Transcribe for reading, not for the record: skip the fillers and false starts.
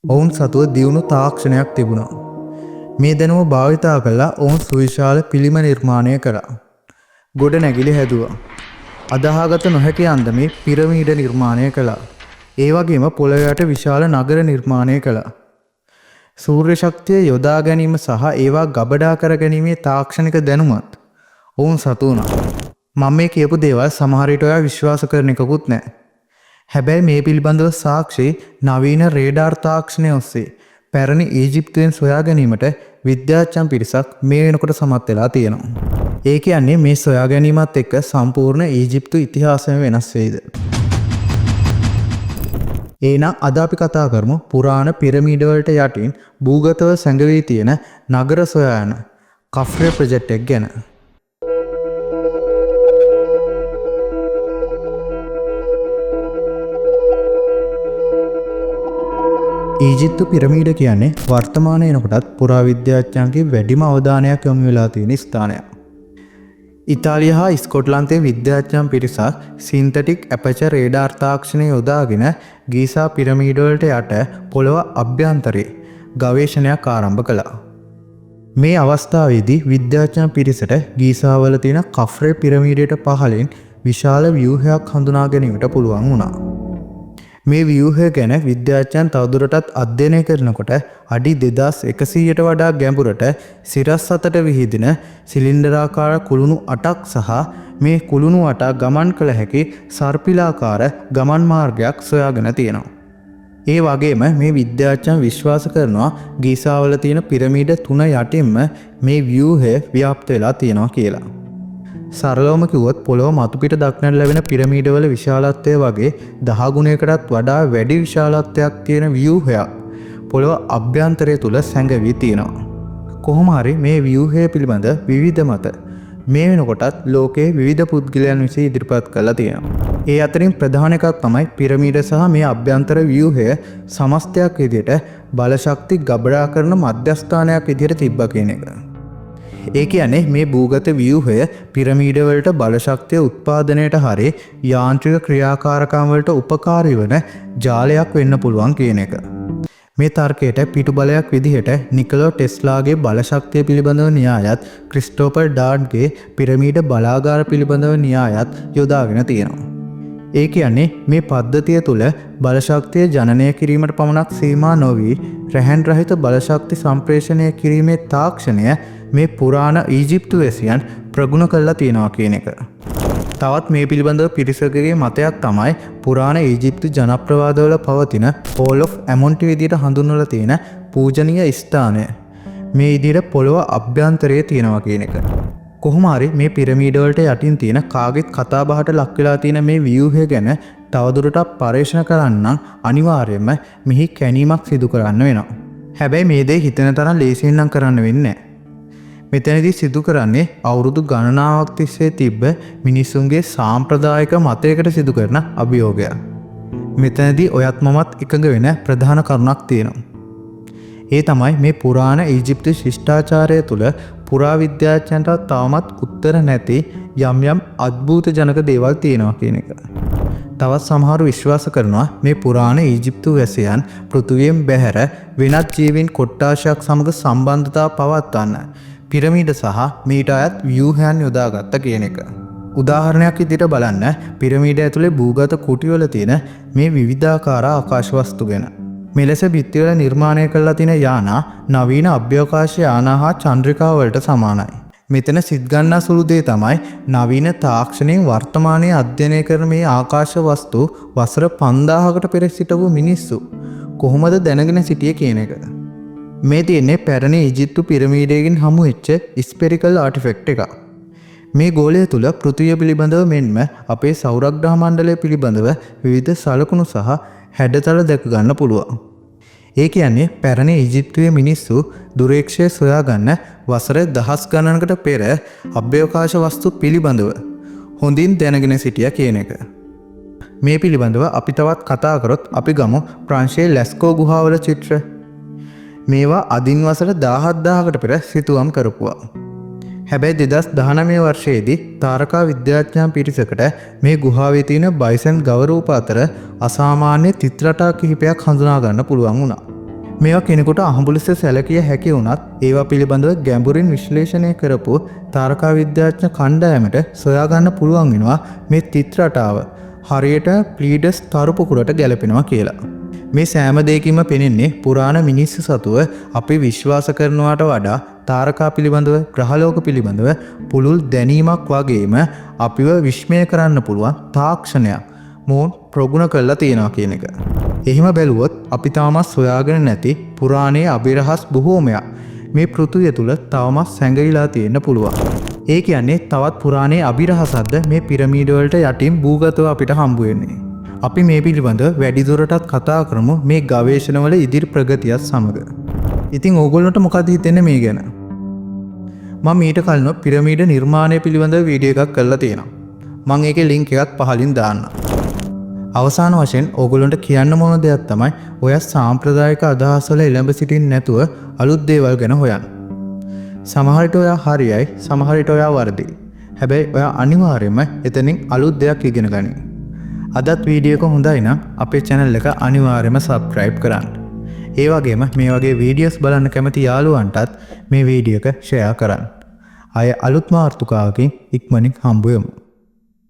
ඔවුන් සතුව දියුණු තාක්ෂණයක් තිබුණා. මේ දැනුම භාවිතා කළා ඔවුන් සුවිශාල පිළිම නිර්මාණය කළා. ගොඩ නැගිලි හැදුවා. අදාහගත නොහැකි අන්දමේ පිරමීඩ නිර්මාණය කළා. ඒ වගේම පොළොව යට විශාල නගර නිර්මාණය කළා. සූර්ය ශක්තිය යොදා ගැනීම සහ ඒවා ගබඩා කර ගැනීමේ තාක්ෂණික දැනුමත් ඔවුන් සතු වුණා. මම මේ කියපු දේවල් සමහර විට ඔයා විශ්වාස කරන එකකුත් නැහැ. හැබැයි මේ පිළිබඳව සාක්ෂි නවීන රේඩාර් තාක්ෂණය ඔස්සේ පැරණි ඊජිප්තුවෙන් සොයා ගැනීමට විද්‍යාඥයන් පිරිසක් මේ වෙනකොට සමත් වෙලා තියෙනවා. ඒ කියන්නේ මේ සොයා ගැනීමත් එක්ක සම්පූර්ණ ඊජිප්තු ඉතිහාසයම වෙනස් වෙයිද? එහෙනම් අද අපි කතා කරමු පුරාණ පිරමීඩ වලට යටින් භූගතව සැඟවී තියෙන නගර සොයා යන කෆ්රේ ප්‍රොජෙක්ට් එක ගැන. ඊජිප්තු පිරමීඩ කියන්නේ වර්තමානයේ එනකොටත් පුරාවිද්‍යාඥයන්ගේ වැඩිම අවධානයක් යොමු වෙලා තියෙන ස්ථානයක්. ඉතාලිය හා ස්කොට්ලන්තයේ විද්‍යාඥයන් පිරිසක් සින්තටික් ඇපචර් රේඩාර් තාක්ෂණය යොදාගෙන ගීසා පිරමීඩ වලට යට පොළොව අභ්‍යන්තරයේ ගවේෂණයක් ආරම්භ කළා. මේ අවස්ථාවේදී විද්‍යාඥයන් පිරිසට ගීසාවල තියෙන කෆ්රේ පිරමීඩයට පහළින් විශාල ව්‍යුහයක් හඳුනා ගැනීමට පුළුවන් වුණා. මේ ව්‍යුහය ගැන විද්‍යාඥයන් තවදුරටත් අධ්‍යයනය කරනකොට අඩි 2100ට වඩා ගැඹුරට සිරස් අතට විහිදෙන සිලින්ඩරාකාර කුළුණු 8ක් සහ මේ කුළුණු 8 ගමන් කළ හැකි සර්පිලාකාර ගමන් මාර්ගයක් සොයාගෙන තියෙනවා. ඒ වගේම මේ විද්‍යාඥයන් විශ්වාස කරනවා ගීසාවල තියෙන පිරමීඩ 3 යටින්ම මේ ව්‍යුහය ව්‍යාප්ත වෙලා තියෙනවා කියලා. සරලවම කිව්වොත් පොළොව මතුපිට දක්නට ලැබෙන පිරමීඩවල විශාලත්වය වගේ 10 ගුණයකටත් වඩා වැඩි විශාලත්වයක් තියෙන ව්‍යුහයක් පොළොව අභ්‍යන්තරය තුල සැඟවී තියෙනවා. කොහොම හරි මේ ව්‍යුහය පිළිබඳ විවිධ මත මේ වෙනකොටත් ලෝකයේ විවිධ පුද්ගලයන් විසින් ඉදිරිපත් කරලා තියෙනවා. ඒ අතරින් ප්‍රධාන එකක් තමයි පිරමීඩ සහ මේ අභ්‍යන්තර ව්‍යුහය සමස්තයක් විදිහට බලශක්ති ගබඩා කරන මධ්‍යස්ථානයක් විදිහට තිබ්බ කියන එක. ඒ කියන්නේ මේ භූගත ව්‍යුහය පිරමීඩ වලට බලශක්තිය උත්පාදනයට හරි යාන්ත්‍රික ක්‍රියාකාරකම් වලට උපකාරී වන ජාලයක් වෙන්න පුළුවන් කියන එක. මේ තර්කයට පිටුබලයක් විදිහට නිකොලා ටෙස්ලාගේ බලශක්තිය පිළිබඳව න්‍යායත් ක්‍රිස්ටෝෆර් ඩාර්ඩ්ගේ පිරමීඩ බලාගාර පිළිබඳව න්‍යායත් යොදාගෙන තියෙනවා. ඒ කියන්නේ මේ පද්ධතිය තුළ බලශක්තිය ජනනය කිරීමට පමණක් සීමා නොවි රැහැන් රහිත බලශක්ති සම්ප්‍රේෂණය කිරීමේ තාක්ෂණය මේ පුරාණ ඊජිප්තු වැසියන් ප්‍රගුණ කරලා තියෙනවා කියන එක. තවත් මේ පිළිබඳව පිරිසකගේ මතයක් තමයි පුරාණ ඊජිප්තු ජනප්‍රවාදවල පවතින හෝල් ඔෆ් ඇමොන්ටි විදිහට හඳුන්වලා තියෙන පූජනීය ස්ථානය මේ විදිහට පොළොව අභ්‍යන්තරයේ තියෙනවා කියන එක. කොහොම හරි මේ පිරමීඩ වලට යටින් තියෙන කාගෙත් කතා බහට ලක් වෙලා තියෙන මේ ව්‍යුහය ගැන තවදුරටත් පරීක්ෂණ කරන්න අනිවාර්යයෙන්ම මෙහි කැණීමක් සිදු කරන්න වෙනවා. හැබැයි මේ දේ හිතන තරම් ලේසියෙන් නම් කරන්න වෙන්නේ නැහැ. මෙතනදී සිදු කරන්නේ අවුරුදු ගණනාවක් තිස්සේ තිබ්බ මිනිසුන්ගේ සාම්ප්‍රදායික මතයකට සිදු කරන අභියෝගයක්. මෙතනදී ඔයත් මමත් එකඟ වෙන ප්‍රධාන කරුණක් තියෙනවා. ඒ තමයි මේ පුරාණ ඊජිප්තු ශිෂ්ටාචාරය තුළ පුරාවිද්‍යාඥයන්ට තවමත් උත්තර නැති යම් යම් අద్භූත ජනක දේවල් තියෙනවා කියන එක. තවත් සමහරු විශ්වාස කරනවා මේ පුරාණ ඊජිප්තු වැසියන් පෘථිවියෙන් බැහැර වෙනත් ජීවීන් කොට්ටාශයක් සමග සම්බන්ධතාව පවත්වන්න පිරමීඩ සහ මීට අයත් ව්‍යුහයන් යොදාගත්ත කියන එක. උදාහරණයක් විදිහට බලන්න පිරමීඩ ඇතුලේ භූගත කුටිවල තියෙන මේ විවිධාකාර ආකාශ වස්තු ගැන. මෙලෙස බිත්තිවල නිර්මාණය කරලා තියෙන යානා නවීන අභ්‍යවකාශ යානා හා චන්ද්‍රිකා වලට සමානයි. මෙතන සිත් ගන්නා සුළු දේ තමයි නවීන තාක්ෂණයෙන් වර්තමානයේ අධ්‍යයනය කරන මේ ආකාශ වස්තු වසර 5000කට පෙර සිටපු මිනිස්සු කොහොමද දැනගෙන සිටියේ කියන එක. මේ තියෙන්නේ පැරණි ඊජිප්තු පිරමීඩයකින් හමු වෙච්ච ස්පෙරිකල් ආටිෆැක්ට් එකක්. මේ ගෝලය තුල පෘථිවිය පිළිබඳව මෙන්ම අපේ සෞරග්‍රහ මණ්ඩලය පිළිබඳව විවිධ සලකුණු සහ හැඩතල දැක ගන්න පුළුවන්. ඒ කියන්නේ පැරණි ඊජිප්තුවේ මිනිස්සු දුරේක්ෂය සොයාගන්න වසර දහස් ගණනකට පෙර අභ්‍යවකාශ වස්තු පිළිබඳව හොඳින් දැනගෙන සිටියා කියන එක. මේ පිළිබඳව අපි තවත් කතා කරොත් අපි ගමු ප්‍රංශයේ ලැස්කෝ ගුහාවල චිත්‍ර. මේවා අදින් වසර 17000කට පෙර සිතුවම් කරපුවා. හැබැයි 2019 වර්ෂයේදී තාරකා විද්‍යාඥයන් පිරිසකට මේ ගුහාවේ තියෙන බයිසන් ගව රූප අතර අසාමාන්‍ය චිත්‍රටා කිහිපයක් හඳුනා ගන්න පුළුවන් වුණා. මේවා කෙනෙකුට අහඹු ලෙස සැලකිය හැකි වුණත් ඒවා පිළිබඳව ගැඹුරින් විශ්ලේෂණය කරපු තාරකා විද්‍යාඥ කණ්ඩායමට සොයාගන්න පුළුවන් වෙනවා මේ තිත් රටාව හරියට ප්ලීඩස් තරුපුකුරට ගැලපෙනවා කියලා. මේ සෑම දෙයකින්ම පෙනෙන්නේ පුරාණ මිනිස්සු සතුව අපි විශ්වාස කරනවට වඩා තාරකා පිළිබඳව ග්‍රහලෝක පිළිබඳව පුළුල් දැනීමක් වගේම අපිව විශ්මය කරන්න පුළුවන් තාක්ෂණයක් මොවුන් ප්‍රගුණ කරලා තියෙනවා කියන එක. එහෙම බැලුවොත් අපි තාමත් සොයාගෙන නැති පුරාණයේ අභිරහස් බොහෝමයක් මේ පෘථුවිය තුල තවමත් සැඟවිලා තියෙන්න පුළුවන්. ඒ කියන්නේ තවත් පුරාණයේ අභිරහසක්ද මේ පිරමීඩ වලට යටින් භූගතව අපිට හම්බ වෙන්නේ. අපි මේ පිළිබඳව වැඩිදුරටත් කතා කරමු මේ ගවේෂණවල ඉදිරි ප්‍රගතියත් සමග. ඉතින් ඕගොල්ලන්ට මොකද හිතෙන්නේ මේ ගැන? මම ඊට කලින් පිරමීඩ නිර්මාණය පිළිබඳව වීඩියෝ එකක් කරලා තියෙනවා. මම ඒකේ ලින්ක් එකක් පහලින් දාන්නම්. අවසාන වශයෙන් ඕගොල්ලන්ට කියන්න මොන දෙයක් තමයි ඔය සාම්ප්‍රදායික අදහස් වල එළඹ සිටින්න නැතුව අලුත් දේවල් ගැන හොයන්න. සමහර විට ඔයා හරියයි, සමහර විට ඔයා වරදි. හැබැයි ඔයා අනිවාර්යයෙන්ම එතනින් අලුත් දෙයක් ඉගෙන ගනි. අදත් වීඩියෝ එක හොඳයි නම් අපේ channel එක අනිවාර්යයෙන්ම subscribe කරන්න. ඒ වගේම මේ වගේ වීඩියෝස් බලන්න කැමති යාළුවන්ටත් මේ වීඩියෝ එක share කරන්න. ආය අලුත් මාතෘකාවකින් ඉක්මනින් හම්බ වෙමු.